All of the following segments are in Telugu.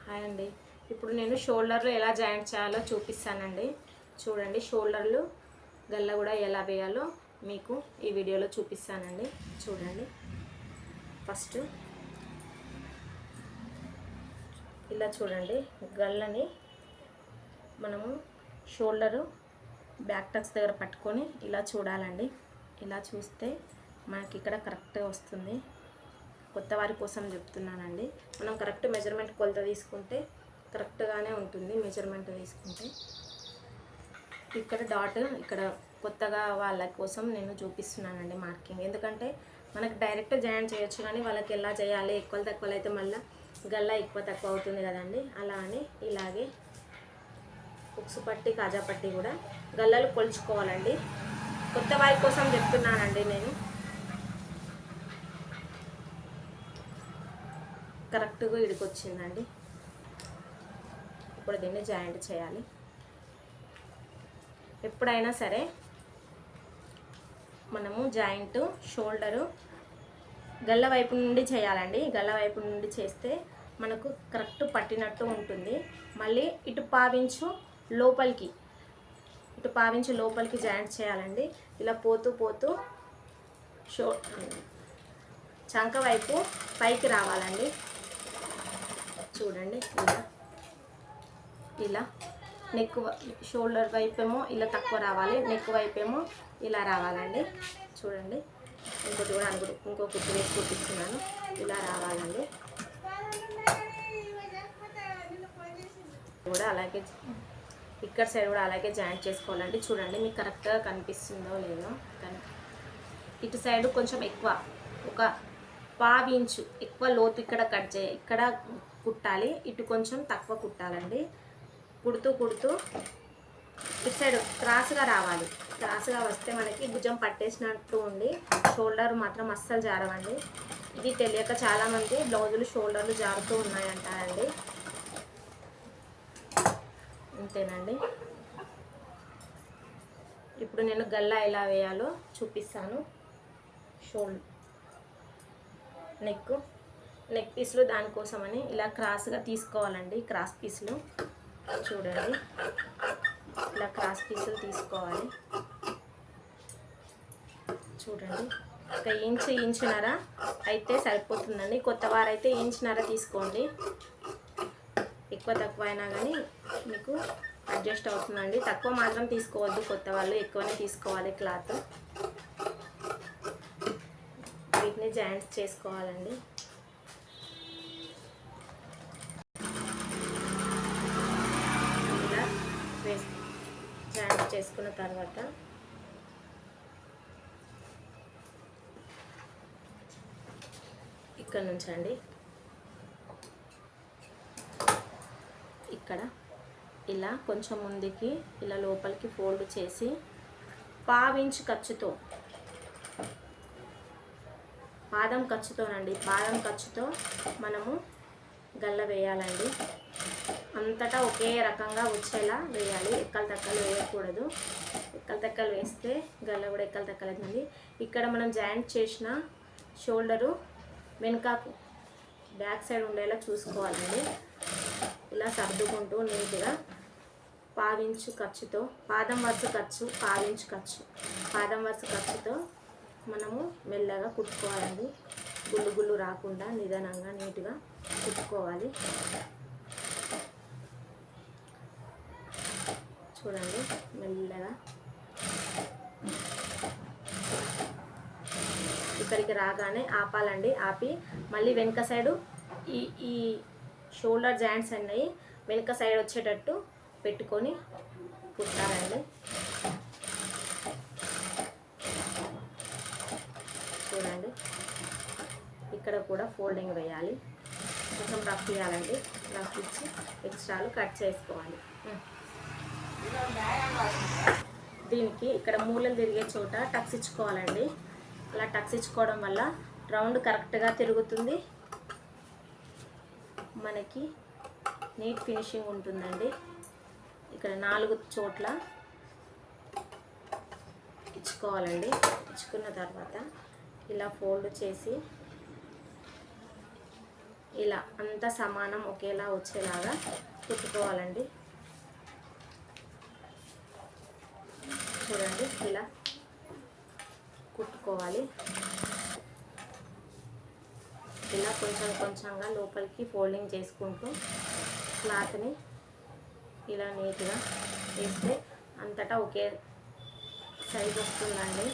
హాయ్ అండి. ఇప్పుడు నేను షోల్డర్లు ఎలా జాయింట్ చేయాలో చూపిస్తానండి. చూడండి, షోల్డర్లు గల్ల కూడా ఎలా వేయాలో మీకు ఈ వీడియోలో చూపిస్తానండి. చూడండి, ఫస్ట్ ఇలా చూడండి, గల్లని మనము షోల్డరు బ్యాక్ టక్స్ దగ్గర పట్టుకొని ఇలా చూడాలండి. ఇలా చూస్తే మనకి ఇక్కడ కరెక్ట్గా వస్తుంది. కొత్త వారి కోసం చెప్తున్నానండి. మనం కరెక్ట్ మెజర్మెంట్ కొలత తీసుకుంటే కరెక్ట్గానే ఉంటుంది. మెజర్మెంట్ తీసుకుంటే ఇక్కడ డాట్, ఇక్కడ కొత్తగా వాళ్ళ కోసం నేను చూపిస్తున్నానండి మార్కింగ్. ఎందుకంటే మనకు డైరెక్ట్ జాయిన్ చేయొచ్చు, కానీ వాళ్ళకి ఎలా చేయాలి, ఎక్కువ తక్కువలు అయితే మళ్ళీ గల్ల ఎక్కువ తక్కువ అవుతుంది కదండి. అలా అని ఇలాగే ఉక్సు పట్టి కాజా పట్టి కూడా గల్లలు కొలుచుకోవాలండి. కొత్త వారి కోసం చెప్తున్నానండి నేను. కరెక్ట్గా ఇడికొచ్చిందండి. ఇప్పుడు దీన్ని జాయింట్ చేయాలి. ఎప్పుడైనా సరే మనము జాయింట్ షోల్డరు గల్ల వైపు నుండి చేయాలండి. గల్ల వైపు నుండి చేస్తే మనకు కరెక్ట్ పట్టినట్టు ఉంటుంది. మళ్ళీ ఇటు పావించు లోపలికి జాయింట్ చేయాలండి. ఇలా పోతూ పోతూ చంక వైపు పైకి రావాలండి. చూడండి, ఇలా నెక్ షోల్డర్ వైపేమో ఇలా తక్కువ రావాలి, నెక్ వైపేమో ఇలా రావాలండి. చూడండి, ఇంకోటి కూడా ఇంకో కుట్టు వేసి చూపిస్తున్నాను. ఇలా రావాలండి. కూడా అలాగే ఇక్కడ సైడ్ కూడా అలాగే జాయింట్ చేసుకోవాలండి. చూడండి, మీకు కరెక్ట్గా కనిపిస్తుందో లేదో. కానీ ఇటు సైడ్ కొంచెం ఎక్కువ, ఒక పావించు ఎక్కువ లోతు ఇక్కడ కట్ ఇక్కడ కుట్టాలి. ఇటు కొంచెం తక్కువ కుట్టాలండి. కుడుతూ ఇటు సైడ్ క్రాస్గా రావాలి. క్రాస్గా వస్తే మనకి భుజం పట్టేసినట్టు ఉండి షోల్డర్ మాత్రం అస్సలు జారవండి. ఇది తెలియక చాలామంది బ్లౌజులు షోల్డర్లు జారుతూ ఉన్నాయంటారండి. అంతేనండి. ఇప్పుడు నేను గల్లా ఎలా వేయాలో చూపిస్తాను. నెక్ పీస్లు దానికోసమని ఇలా క్రాస్గా తీసుకోవాలండి. క్రాస్ పీసులు చూడండి, ఇలా క్రాస్ పీసులు తీసుకోవాలి. చూడండి, ఒక ఇంచున్నర అయితే సరిపోతుందండి. కొత్త వారైతే ఇంచున్నర తీసుకోండి. ఎక్కువ తక్కువ అయినా కానీ మీకు అడ్జస్ట్ అవుతుందండి. తక్కువ మాత్రం తీసుకోవద్దు, కొత్త వాళ్ళు ఎక్కువనే తీసుకోవాలి క్లాత్. వీటిని జాయింట్స్ చేసుకోవాలండి. ఇలా జాయింట్ చేసుకున్న తర్వాత ఇక్కడ నుంచి అండి, ఇక్కడ ఇలా కొంచెం ముందుకి ఇలా లోపలికి ఫోల్డ్ చేసి పావించు ఖర్చుతో, పాదం ఖర్చుతో మనము గల్ల వేయాలండి. అంతటా ఒకే రకంగా వచ్చేలా వేయాలి. ఎక్కలు తక్కలు వేయకూడదు. ఎక్కలు తక్కలు వేస్తే గల్ల కూడా ఎక్కలు తక్కలు అవుతుంది. ఇక్కడ మనం జాయింట్ చేసిన షోల్డరు వెనుకకు బ్యాక్ సైడ్ ఉండేలా చూసుకోవాలండి. ఇలా సర్దుకుంటూ నీట్గా పావించు ఖర్చుతో, పాదం వరుస ఖర్చుతో మనము మెల్లగా కుట్టుకోవాలండి. గుళ్ళు రాకుండా నిదానంగా నీట్గా కుట్టుకోవాలి. చూడండి, మెల్లగా ఇక్కడికి రాగానే ఆపాలండి. ఆపి మళ్ళీ వెనుక సైడు ఈ షోల్డర్ జాయింట్స్ అన్నీ వెనుక సైడ్ వచ్చేటట్టు పెట్టుకొని కుట్టాలండి. చూడండి, ఇక్కడ కూడా ఫోల్డింగ్ వేయాలి. కొంచెం రఫ్ ఇవ్వాలండి. రఫ్ ఇచ్చి ఎక్స్ట్రాలు కట్ చేసుకోవాలి. దీనికి ఇక్కడ మూలలు తిరిగే చోట టక్స్ ఇచ్చుకోవాలండి. అలా టక్స్ ఇచ్చుకోవడం వల్ల రౌండ్ కరెక్ట్గా తిరుగుతుంది, మనకి నీట్ ఫినిషింగ్ ఉంటుందండి. ఇక్కడ 4 చోట్ల ఇచ్చుకోవాలండి. ఇచ్చుకున్న తర్వాత ఇలా ఫోల్డ్ చేసి ఇలా అంతా సమానం ఒకేలా వచ్చేలాగా కుట్టుకోవాలండి. చూడండి ఇలా కుట్టుకోవాలి. ఇలా కొంచెం కొంచెంగా లోపలికి ఫోల్డింగ్ చేసుకుంటూ క్లాత్ని ఇలా నీట్గా వేస్తే అంతటా ఒకే సైజ్ వస్తుందండి.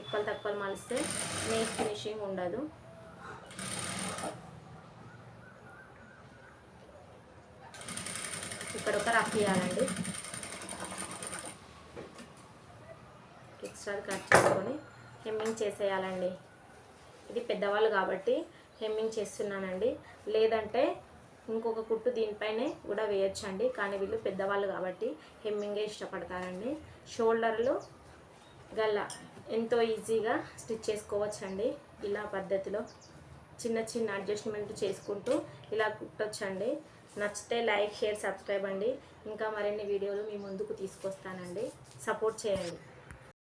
ఎక్కువ తక్కువ మలిస్తే నెయిల్ ఫినిషింగ్ ఉండదు. ఇక్కడ ఒక రఫ్ ఇవ్వాలండి. ఎక్స్ట్రా కట్ చేసుకొని హెమ్మింగ్ చేసేయాలండి. ఇది పెద్దవాళ్ళు కాబట్టి హెమ్మింగ్ చేస్తున్నానండి. లేదంటే ఇంకొక కుట్టు దీనిపైనే కూడా వేయొచ్చండి. కానీ వీళ్ళు పెద్దవాళ్ళు కాబట్టి హెమ్మింగే ఇష్టపడతారండి. షోల్డర్లు గల్ల ఎంతో ఈజీగా స్టిచ్ చేసుకోవచ్చండి. ఇలా పద్ధతిలో చిన్న చిన్న అడ్జస్ట్మెంట్ చేసుకుంటూ ఇలా కుట్టొచ్చండి. నచ్చితే లైక్, షేర్, సబ్స్క్రైబ్ అండి. ఇంకా మరిన్ని వీడియోలు మీ ముందుకు తీసుకొస్తానండి. సపోర్ట్ చేయండి.